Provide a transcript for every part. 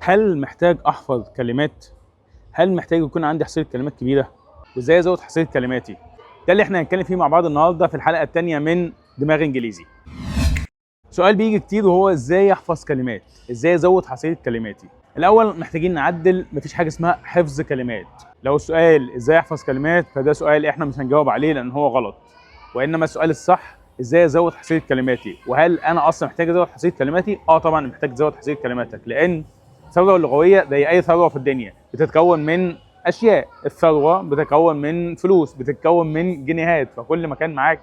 هل محتاج احفظ كلمات؟ هل محتاج يكون عندي حصيله كلمات كبيره؟ وازاي ازود حصيله كلماتي؟ ده اللي احنا هنتكلم فيه مع بعض النهارده في الحلقه الثانيه من دماغ انجليزي. سؤال بيجي كتير وهو ازاي احفظ كلمات؟ ازاي ازود حصيله كلماتي؟ الاول محتاجين نعدل، مفيش حاجه اسمها حفظ كلمات. لو السؤال ازاي احفظ كلمات فده سؤال احنا مش هنجاوب عليه لان هو غلط، وانما السؤال الصح ازاي ازود حصيله كلماتي. وهل انا اصلا محتاج ازود حصيله كلماتي؟ طبعا محتاج تزود حصيله كلماتك، لان الثروه اللغويه زي اي ثروه في الدنيا بتتكون من اشياء. الثروه بتتكون من فلوس، بتتكون من جنيهات، فكل ما كان معاك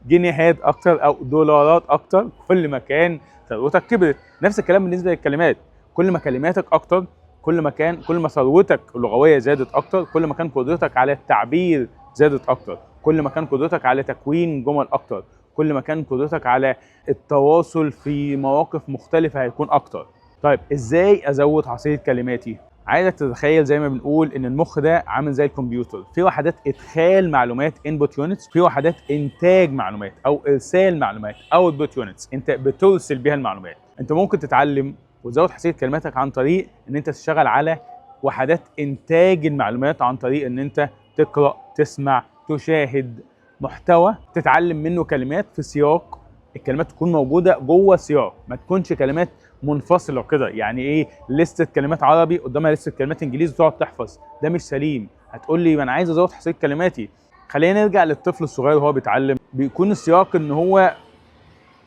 جنيهات اكتر او دولارات اكتر كل ما كان ثروتك كبرت. نفس الكلام بالنسبه للكلمات، كل ما كلماتك اكتر كل ما ثروتك اللغويه زادت اكتر، كل ما كان قدرتك على التعبير زادت اكتر، كل ما كان قدرتك على تكوين جمل اكتر، كل ما كان قدرتك على التواصل في مواقف مختلفه هيكون اكتر. طيب ازاي ازود حصيله كلماتي؟ عايزك تتخيل زي ما بنقول ان المخ ده عامل زي الكمبيوتر، في وحدات ادخال معلومات انبوت يونتس، في وحدات انتاج معلومات او ارسال معلومات اوتبوت يونتس، انت بترسل بيها المعلومات. انت ممكن تتعلم وتزود حصيله كلماتك عن طريق ان انت تشتغل على وحدات انتاج المعلومات، عن طريق ان انت تقرا، تسمع، تشاهد محتوى تتعلم منه كلمات في سياق. الكلمات تكون موجوده جوه سياق، ما تكونش كلمات منفصله كده. يعني ايه لسته كلمات عربي قدامها لسته كلمات انجليزي تقعد تحفظ؟ ده مش سليم. هتقول لي ما انا عايز ازود حصيله كلماتي. خلينا نرجع للطفل الصغير وهو بيتعلم، بيكون السياق ان هو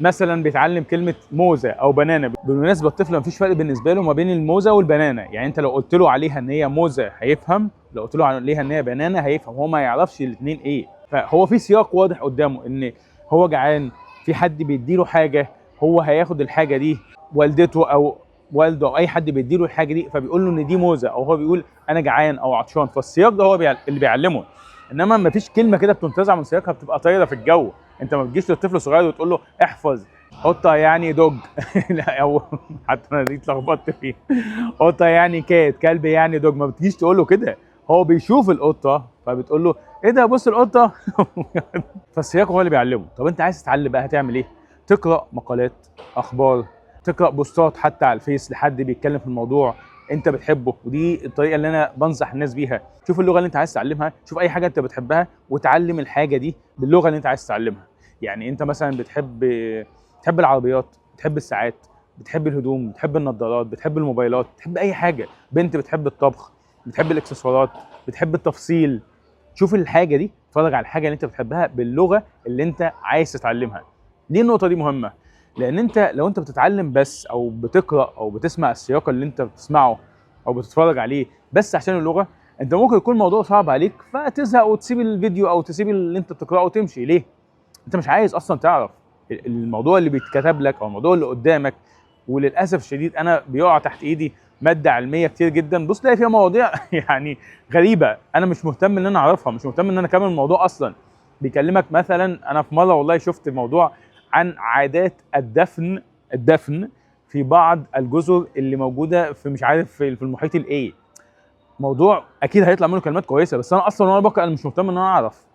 مثلا بيتعلم كلمه موزه او بنانه. بالمناسبه الطفل ما فيش فرق بالنسبه له ما بين الموزه والبنانه، يعني انت لو قلت له عليها ان هي موزه هيفهم، لو قلت له عليها ان هي بنانه هيفهم، هو ما يعرفش الاثنين ايه. فهو في سياق واضح قدامه ان هو جعان، في حد بيديله حاجه، هو هياخد الحاجه دي، والدته او والده او اي حد بيديله الحاجه دي فبيقول له ان دي موزه، او هو بيقول انا جعان او عطشان. فالسياق ده هو اللي بيعلمه. انما ما فيش كلمه كده بتنتزع من سياقها بتبقى طايره في الجو. انت ما بتجيش للطفل الصغير وتقول له احفظ قطه يعني دوج لا، او حتى انا دي اتلخبطت فيه. قطه يعني كات، كلب يعني دوج، ما بتجيش تقول له كده. هو بيشوف القطه فبتقول له ايه ده بص القطه. فالسياق هو اللي بيعلمه. طب انت عايز تتعلم بقى هتعمل ايه؟ تقرا مقالات، اخبار، تقرا بوستات حتى على الفيس لحد بيتكلم في الموضوع انت بتحبه. ودي الطريقه اللي انا بنصح الناس بيها. شوف اللغه اللي انت عايز تعلمها، شوف اي حاجه انت بتحبها وتعلم الحاجه دي باللغه اللي انت عايز تتعلمها. يعني انت مثلا بتحب العربيات، بتحب الساعات، بتحب الهدوم، بتحب النظارات، بتحب الموبايلات، بتحب اي حاجه. بنت بتحب الطبخ، بتحب الاكسسوارات، بتحب التفصيل. شوف الحاجه دي، اتفرج على الحاجه اللي انت بتحبها باللغه اللي انت عايز تتعلمها. ليه النقطه دي مهمه؟ لان انت لو انت بتتعلم بس او بتقرا او بتسمع السياق اللي انت بتسمعه او بتتفرج عليه بس عشان اللغه، انت ممكن يكون الموضوع صعب عليك فتزهق وتسيب الفيديو او تسيب اللي انت بتقراه وتمشي. ليه؟ انت مش عايز اصلا تعرف الموضوع اللي بيتكتب لك او الموضوع اللي قدامك. وللاسف الشديد انا بيقع تحت ايدي ماده علميه كتير جدا، بص تلاقي فيها مواضيع يعني غريبه، انا مش مهتم ان انا اعرفها، مش مهتم ان انا اكمل الموضوع اصلا. بيكلمك مثلا، انا في مره والله شفت موضوع عن عادات الدفن في بعض الجزر اللي موجوده في مش عارف في المحيط الايه. موضوع اكيد هيطلع منه كلمات كويسه، بس انا اصلا وانا بقرا انا مش مهتم ان انا اعرف.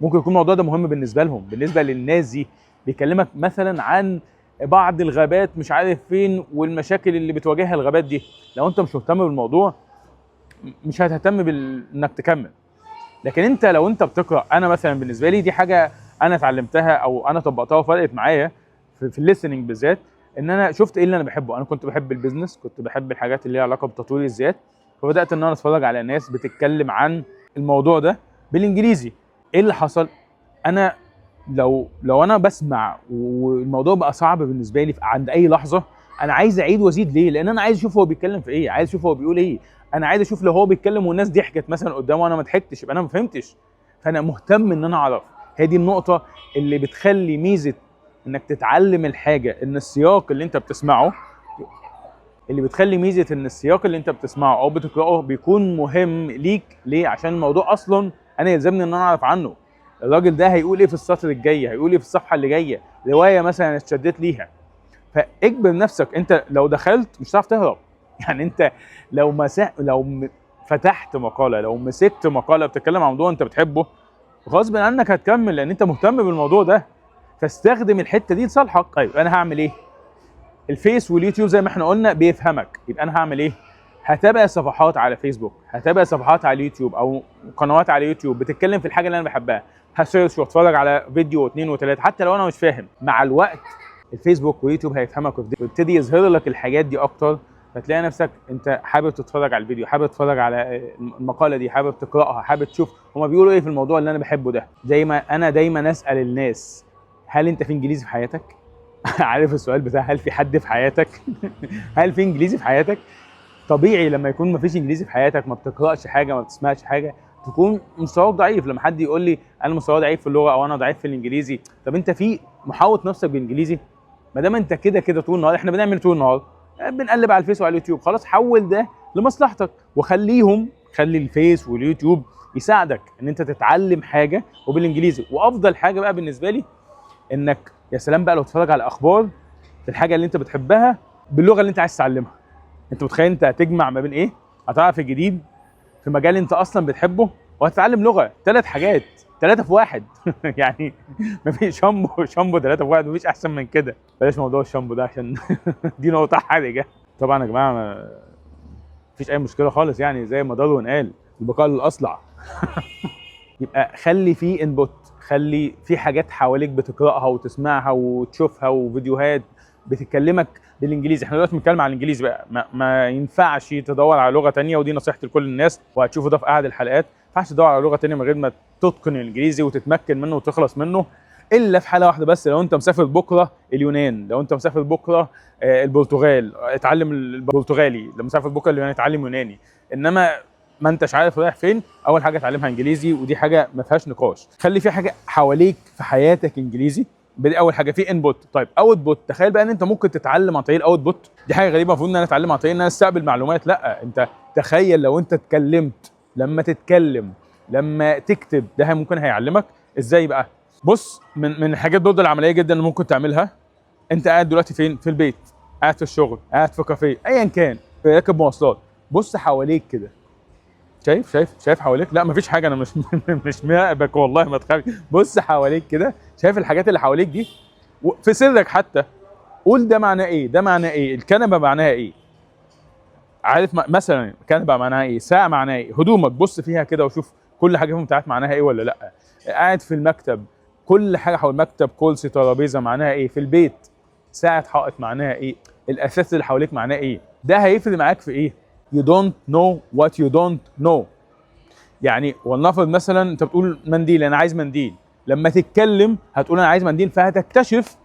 ممكن يكون الموضوع ده مهم بالنسبه لهم، بالنسبه للناس دي. بيكلمك مثلا عن بعض الغابات مش عارف فين والمشاكل اللي بتواجهها الغابات دي. لو انت مش مهتم بالموضوع مش هتهتم انك تكمل. لكن انت لو انت بتقرا، انا مثلا بالنسبه لي دي حاجه انا اتعلمتها او انا طبقتها وفرقت معايا في الليسننج بالذات. ان انا شفت ايه اللي انا بحبه. انا كنت بحب البيزنس، كنت بحب الحاجات اللي ليها علاقه بتطوير الذات، فبدات ان انا اتفرج على ناس بتتكلم عن الموضوع ده بالانجليزي. ايه اللي حصل؟ انا لو انا بسمع والموضوع بقى صعب بالنسبه لي عند اي لحظه، انا عايز اعيد وازيد. ليه؟ لان انا عايز اشوف هو بيتكلم في ايه، عايز اشوف هو بيقول ايه. انا عايز اشوف لو هو بيتكلم والناس ضحكت مثلا قدامه وانا ما ضحكتش يبقى انا ما فهمتش. فانا مهتم ان انا اعرف. هي دي النقطه اللي بتخلي ميزه انك تتعلم الحاجه ان السياق اللي انت بتسمعه، اللي انت بتسمعه او بتقراه بيكون مهم ليك. ليه؟ عشان الموضوع اصلا انا يلزمني ان انا اعرف عنه. الراجل ده هيقول ايه في السطر الجاي، هيقول ايه في الصفحه اللي جايه، روايه مثلا اتشدت ليها. فاجبر نفسك، انت لو دخلت مش هتعرف تهرب. يعني انت لو فتحت مقاله، لو مسكت مقاله بتتكلم عن موضوع انت بتحبه، غصب عنك هتكمل لان انت مهتم بالموضوع ده. فاستخدم الحته دي لصالحك. طيب انا هعمل ايه؟ الفيس واليوتيوب زي ما احنا قلنا بيفهمك، يبقى انا هعمل ايه؟ هتابع صفحات على فيسبوك، هتابع صفحات على اليوتيوب او قنوات على اليوتيوب بتتكلم في الحاجه اللي انا بحبها، هسيرش واتفرج على فيديو واثنين وثلاثه حتى لو انا مش فاهم. مع الوقت الفيسبوك ويوتيوب هيفهمك ويبتدي يظهر لك الحاجات دي اكتر، فتلاقي نفسك انت حابب تتفرج على الفيديو، حابب تتفرج على المقاله دي، حابب تقراها، حابب تشوف هما بيقولوا ايه في الموضوع اللي انا بحبه ده. زي ما انا دايما اسال الناس، هل انت في انجليزي في حياتك؟ عارف السؤال بتاع هل في حد في حياتك؟ هل في انجليزي في حياتك؟ طبيعي لما يكون مفيش انجليزي في حياتك، ما بتقراش حاجه، ما بتسمعش حاجه، تكون مستواك ضعيف. لما حد يقول لي انا مستواي ضعيف في اللغه او انا ضعيف في الانجليزي، طب انت في محاوط نفسك بالانجليزي؟ ما دام انت كده كده طول النهار، احنا بنعمل طول النهار بنقلب على الفيس وعلى اليوتيوب، خلاص حول ده لمصلحتك خلي الفيس واليوتيوب يساعدك ان انت تتعلم حاجه وبالانجليزي. وافضل حاجه بقى بالنسبه لي انك يا سلام بقى لو تتفرج على اخبار في الحاجه اللي انت بتحبها باللغه اللي انت عايز تتعلمها. انت متخيل انت هتجمع ما بين ايه؟ هتعرف الجديد في مجال انت اصلا بتحبه، وهتتعلم لغه، 3 حاجات، 3 في 1. يعني مفيش شامبو 3 في 1، مفيش احسن من كده. بلاش موضوع الشامبو ده عشان دي نقطه حرجه. طبعا يا جماعه مفيش اي مشكله خالص، يعني زي ما داروين قال البقاء للاصلع. يبقى خلي في انبوت، خلي في حاجات حواليك بتقراها وتسمعها وتشوفها، وفيديوهات بتتكلمك بالانجليزي. احنا دلوقتي بنتكلم على الانجليزي بقى، ما ينفعش تدور على لغه ثانيه، ودي نصيحتي لكل الناس وهتشوفوا ده في احد الحلقات. ما ينفعش تدور على لغه ثانيه من غير ما تتقن الانجليزي وتتمكن منه وتخلص منه، الا في حاله واحده بس، لو انت مسافر بكره اليونان، لو انت مسافر بكره البرتغال اتعلم البرتغالي، لو مسافر بكره اليونان اتعلم يوناني. انما ما انتش عارف رايح فين، اول حاجه اتعلمها انجليزي، ودي حاجه ما فيهاش نقاش. خلي في حاجه حواليك في حياتك انجليزي، دي اول حاجه. في انبوت. طيب اوت بوت، تخيل بقى ان انت ممكن تتعلم عن طريق الاوت بوت. دي حاجه غريبه، المفروض ان انا اتعلم عن طريق ان انا استقبل معلومات. لا، انت تخيل لو انت اتكلمت، لما تتكلم، لما تكتب، ده ممكن هيعلمك ازاي بقى. بص، من الحاجات برضه العمليه جدا اللي ممكن تعملها، انت قاعد دلوقتي فين؟ في البيت، قاعد في الشغل، قاعد في كافيه، ايا كان، في راكب مواصلات، بص حواليك كده. شايف حواليك؟ لا مفيش حاجه، انا مش مراقبك والله، ما تخافش. بص حواليك كده، شايف الحاجات اللي حواليك دي؟ في سرك حتى قول ده معناه ايه، ده معناه ايه، الكنبه معناها ايه، عارف مثلا الكنبه معناها ايه، ساعه معناها ايه، هدومك بص فيها كده وشوف كل حاجه فيهم بتاعت معناها ايه ولا لا. قاعد في المكتب، كل حاجه حول المكتب، كرسي، ترابيزه معناها ايه، في البيت ساعه حائط معناها ايه، الاساس اللي حواليك معناه ايه. ده هيفرق معاك في ايه؟ you don't know what you don't know. يعني ولنفرض مثلا انت بتقول منديل، انا عايز منديل، لما تتكلم هتقول انا عايز منديل، فهتكتشف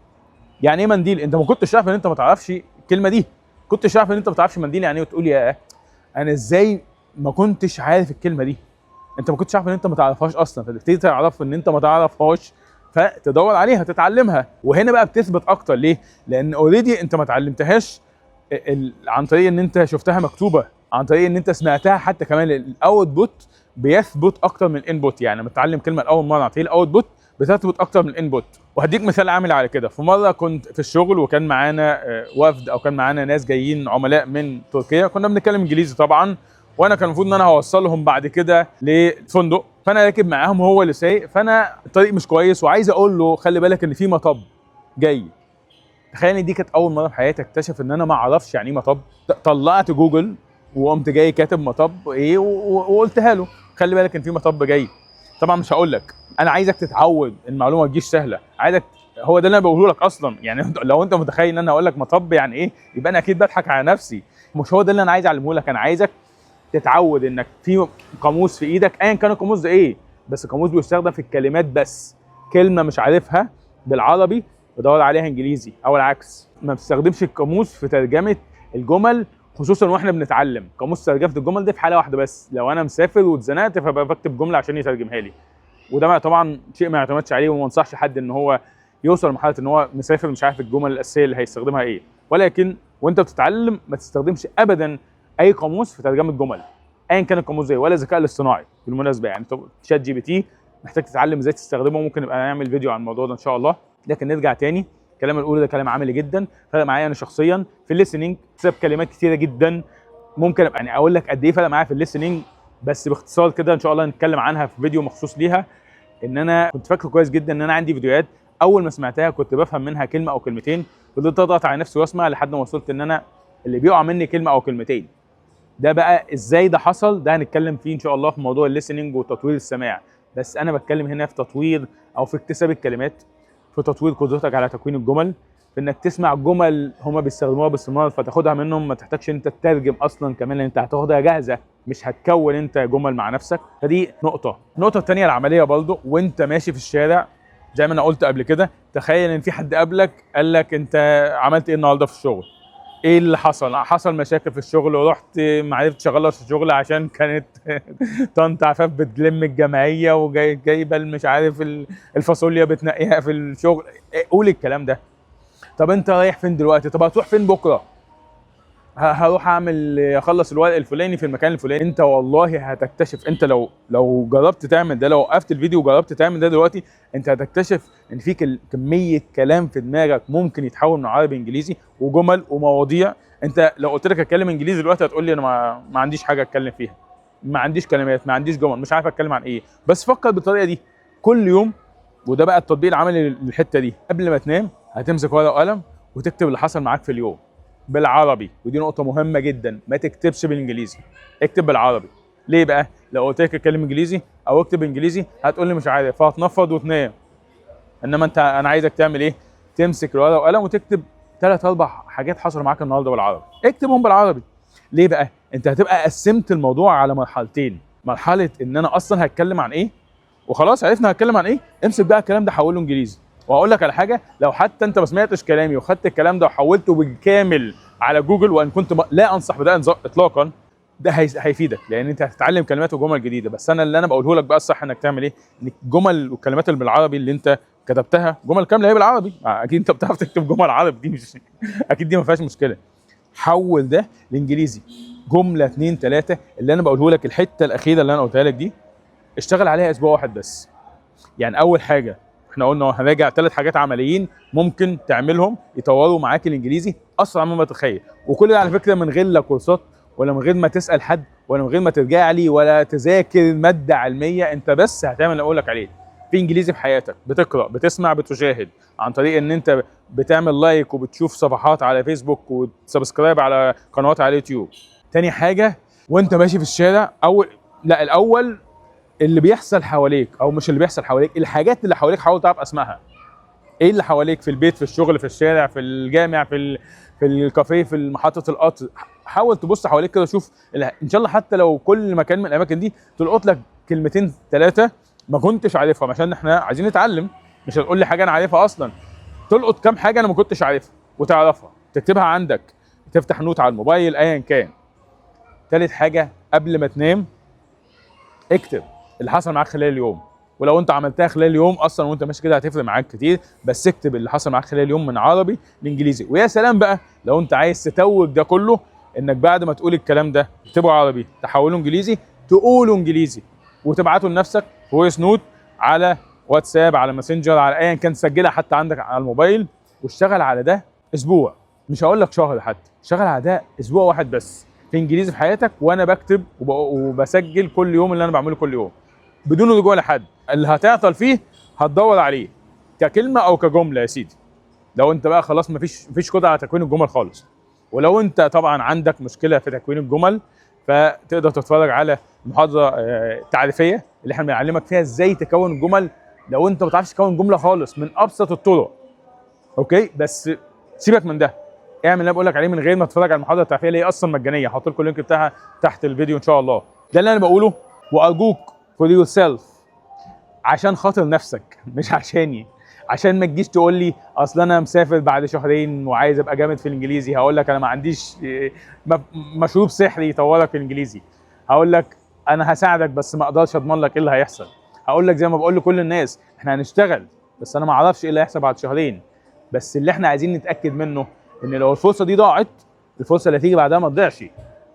يعني ايه منديل. انت ما كنتش عارف ان انت ما تعرفش الكلمه دي، كنتش عارف ان انت ما تعرفش منديل يعني ايه، وتقول يا انا ازاي ما كنتش عارف الكلمه دي. انت ما كنتش عارف ان انت ما تعرفهاش اصلا، فتبتدي تعرف ان انت ما تعرفهاش، فتدور عليها، تتعلمها. وهنا بقى بتثبت اكتر. ليه؟ لان اوريدي انت ما اتعلمتهاش عن طريق ان انت شفتها مكتوبه، عن طريق ان انت سمعتها. حتى كمان الاوت بوت بيثبت اكتر من الانبوت. يعني لما تتعلم كلمه لاول مره عن طريق الاوت بوت بتثبت اكتر من الانبوت. وهديك مثال عامل على كده. في مره كنت في الشغل وكان معانا وفد، او كان معانا ناس جايين عملاء من تركيا، كنا بنتكلم انجليزي طبعا، وانا كان المفروض ان انا هوصلهم بعد كده للفندق، فانا راكب معاهم وهو اللي سايق، فانا الطريق مش كويس وعايز اقول له خلي بالك ان في مطب جاي. تخيل ان دي كانت اول مره في حياتي اكتشف ان انا ما اعرفش يعني ايه مطب. طلعت جوجل وقمت جاي كاتب مطب ايه وقلتها له خلي بالك ان في مطب جاي. طبعا مش هقول لك، انا عايزك تتعود، المعلومه ما تجيش سهله، عايزك، هو ده اللي انا بقوله لك اصلا. يعني لو انت متخيل ان انا هقول لك مطب يعني ايه، يبقى انا اكيد بضحك على نفسي. مش هو ده اللي انا عايز اعلمه لك. انا عايزك تتعود انك في قاموس في ايدك، ايا كان القاموس ده ايه، بس قاموس بيستخدم في الكلمات بس. كلمه مش عارفها بالعربي بدور عليها انجليزي، او العكس. ما بتستخدمش القاموس في ترجمه الجمل، خصوصا واحنا بنتعلم. قاموس ترجمه الجمل دي في حاله واحده بس، لو انا مسافر واتزنقت فبقى بكتب جمله عشان يترجمها لي. وده طبعا شيء ما يعتمدش عليه، وما انصحش حد ان هو يوصل لمرحله ان هو مسافر مش عارف الجمل الاساسيه اللي هيستخدمها ايه. ولكن وانت بتتعلم ما تستخدمش ابدا اي قاموس في ترجمه جمل، ايا كان القاموس زي ولا الذكاء الاصطناعي بالمناسبه. يعني شات جي بي تي محتاج تتعلم ازاي تستخدمه، ممكن نبقى نعمل فيديو عن الموضوع ده ان شاء الله. لكن نرجع تاني، الكلام اللي ده كلام عملي جدا، فرق معايا انا شخصيا في الليسننج بسبب كلمات كتيره جدا. ممكن ابقى يعني اقول لك قد ايه فرق معايا في الليسننج، بس باختصار كده ان شاء الله نتكلم عنها في فيديو مخصوص ليها. ان انا كنت فاكره كويس جدا ان انا عندي فيديوهات اول ما سمعتها كنت بفهم منها كلمه او كلمتين، فضلت اضغط على نفسي واسمع لحد ما وصلت ان انا اللي بيقع مني كلمه او كلمتين. ده بقى ازاي ده حصل، ده هنتكلم فيه ان شاء الله في موضوع الليسننج وتطوير السماع. بس انا بتكلم هنا في تطوير او في اكتساب الكلمات، في تطوير قدرتك على تكوين الجمل، في انك تسمع جمل هما بيستخدموها باستمرار فتاخدها منهم، ما تحتاجش انت تترجم اصلا كمان، لان انت هتاخدها جاهزه مش هتكون انت جمل مع نفسك. فدي نقطه. النقطه الثانيه العمليه برضه، وانت ماشي في الشارع زي ما انا قلت قبل كده، تخيل ان في حد قابلك قال لك انت عملت ايه النهارده في الشغل؟ ايه اللي حصل؟ حصل مشاكل في الشغل ورحت ما عرفتش اخلص الشغل عشان كانت طنط عفاف بتلم الجمعيه وجايبه مش عارف الفاصوليا بتنقيها في الشغل. قول الكلام ده. طب انت رايح فين دلوقتي؟ طب هتروح فين بكره؟ هروح اخلص الورق الفلاني في المكان الفلاني. انت والله هتكتشف، انت لو جربت تعمل ده، لو وقفت الفيديو وجربت تعمل ده دلوقتي، انت هتكتشف ان في كميه كلام في دماغك ممكن يتحول من عربي انجليزي، وجمل ومواضيع. انت لو قلت لك اتكلم انجليزي دلوقتي هتقول لي انا ما عنديش حاجه اتكلم فيها، ما عنديش كلمات، ما عنديش جمل، مش عارف اتكلم عن ايه. بس فكر بالطريقه دي كل يوم. وده بقى التطبيق العملي للحته دي. قبل ما تنام هتمسك ورقه وقلم وتكتب اللي حصل معاك في اليوم بالعربي. ودي نقطة مهمة جدا، ما تكتبش بالانجليزي، اكتب بالعربي. ليه بقى؟ لو قلت لك اتكلم انجليزي او اكتب انجليزي هتقول لي مش عارف، فهتنفض وتنام. انما انا عايزك تعمل ايه؟ تمسك الورقة وقلم وتكتب 3 4 حاجات حصلوا معاك النهارده بالعربي، اكتبهم بالعربي. ليه بقى؟ انت هتبقى قسمت الموضوع على مرحلتين، مرحلة ان انا اصلا هتكلم عن ايه وخلاص عرفنا هتكلم عن ايه، امسك بقى الكلام ده حوله انجليزي. واقول لك على حاجه، لو حتى انت ما سمعتش كلامي وخدت الكلام ده وحولته بالكامل على جوجل، وان كنت لا انصح بده اطلاقا، ده هيفيدك، لان انت هتتعلم كلمات وجمل جديده. بس انا اللي انا بقوله لك بقى الصح انك تعمل ايه؟ انك الجمل والكلمات اللي بالعربي اللي انت كتبتها جمل كامله هي بالعربي، اكيد انت بتعرف تكتب جمل عربي، دي مش اكيد دي ما فيهاش مشكله. حول ده لانجليزي، جمله 2 3 اللي انا بقوله لك، الحته الاخيره اللي انا قلتها لك دي اشتغل عليها اسبوع واحد بس. يعني اول حاجه احنا قلنا هنراجع 3 حاجات عمليين ممكن تعملهم يطوروا معاك الانجليزي اسرع مما تتخيل. وكل ده على فكره من غير لا كورسات، ولا من غير ما تسال حد، ولا من غير ما ترجع لي، ولا تذاكر ماده علميه. انت بس هتعمل اللي اقول لك عليه في انجليزي في حياتك، بتقرا، بتسمع، بتشاهد، عن طريق ان انت بتعمل لايك وبتشوف صفحات على فيسبوك وتسبسكرايب على قنوات على اليوتيوب. تاني حاجه، وانت ماشي في الشارع، الاول اللي بيحصل حواليك، او مش اللي بيحصل حواليك، الحاجات اللي حواليك حاول تعرف اسمائها. ايه اللي حواليك في البيت، في الشغل، في الشارع، في الجامع، في الكافيه، في محطه القطر. حاول تبص حواليك كده، شوف ان شاء الله حتى لو كل مكان من الاماكن دي تلقط لك كلمتين 3 ما كنتش عارفهم، عشان احنا عايزين نتعلم. مش هتقول لي حاجه انا عارفها اصلا، تلقط كام حاجه انا ما كنتش عارفها وتعرفها، تكتبها عندك، تفتح نوت على الموبايل ايا كان. ثالث حاجه، قبل ما تنام اكتب اللي حصل معاك خلال اليوم. ولو انت عملتها خلال اليوم اصلا وانت ماشي كده هتفرق معاك كتير. بس اكتب اللي حصل معاك خلال اليوم من عربي لانجليزي. ويا سلام بقى لو انت عايز تتوج ده كله، انك بعد ما تقول الكلام ده تكتبه عربي تحوله انجليزي، تقوله انجليزي وتبعته لنفسك فويس نوت على واتساب، على ماسنجر، على ايا كان، تسجلها حتى عندك على الموبايل. واشتغل على ده اسبوع، مش هقول لك شهر، حتى اشتغل على ده اسبوع واحد بس في انجليزي في حياتك. وانا بكتب وبسجل كل يوم اللي انا بعمله كل يوم بدون رجوع لحد. اللي هتعطل فيه هتدور عليه ككلمه او كجمله يا سيدي. لو انت بقى خلاص مفيش قدره على تكوين الجمل خالص. ولو انت طبعا عندك مشكله في تكوين الجمل، فتقدر تتفرج على المحاضره التعريفيه اللي احنا بنعلمك فيها ازاي تكون الجمل لو انت ما بتعرفش تكون جمله خالص، من ابسط الطرق. اوكي، بس سيبك من ده، اعمل اللي انا بقول لك عليه من غير ما تتفرج على المحاضره التعريفيه اللي هي اصلا مجانيه. هحط لكم اللينك بتاعها تحت الفيديو ان شاء الله. ده اللي انا بقوله، وارجوك for yourself، عشان خاطر نفسك مش عشاني. عشان ما تجيش تقول لي اصل انا مسافر بعد شهرين وعايز ابقى جامد في الانجليزي، هقول لك انا ما عنديش مشروب سحري يطورك في الانجليزي. هقول لك انا هساعدك بس ما اقدرش اضمن لك ايه اللي هيحصل. هقول لك زي ما بقول لكل الناس، احنا هنشتغل بس انا ما اعرفش ايه اللي هيحصل بعد شهرين. بس اللي احنا عايزين نتاكد منه ان لو الفرصه دي ضاعت، الفرصه اللي هتيجي بعدها ما تضيعش.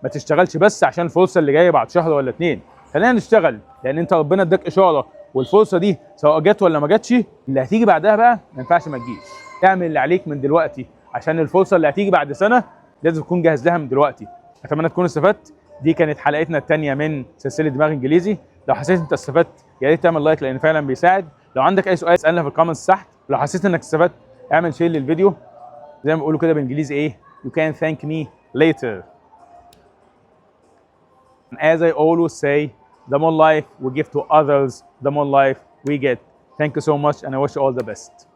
ما تشتغلش بس عشان الفرصه اللي جايه بعد شهر ولا 2. خلينا نشتغل، لان انت ربنا اداك اشاره، والفرصه دي سواء جت ولا ما جاتش، اللي هتيجي بعدها بقى ما ينفعش ما تجيش. اعمل اللي عليك من دلوقتي، عشان الفرصه اللي هتيجي بعد سنه لازم تكون جاهز لها من دلوقتي. اتمنى تكون استفدت. دي كانت حلقتنا الثانيه من سلسله دماغ انجليزي. لو حسيت انت استفدت يا ريت تعمل لايك، لان فعلا بيساعد. لو عندك اي سؤال اسالنا في الكومنتس تحت. لو حسيت انك استفدت اعمل شير للفيديو. زي ما بيقولوا كده بالانجليزي ايه، you can thank me later. As I always say, the more life we give to others, the more life we get. Thank you so much, and I wish you all the best.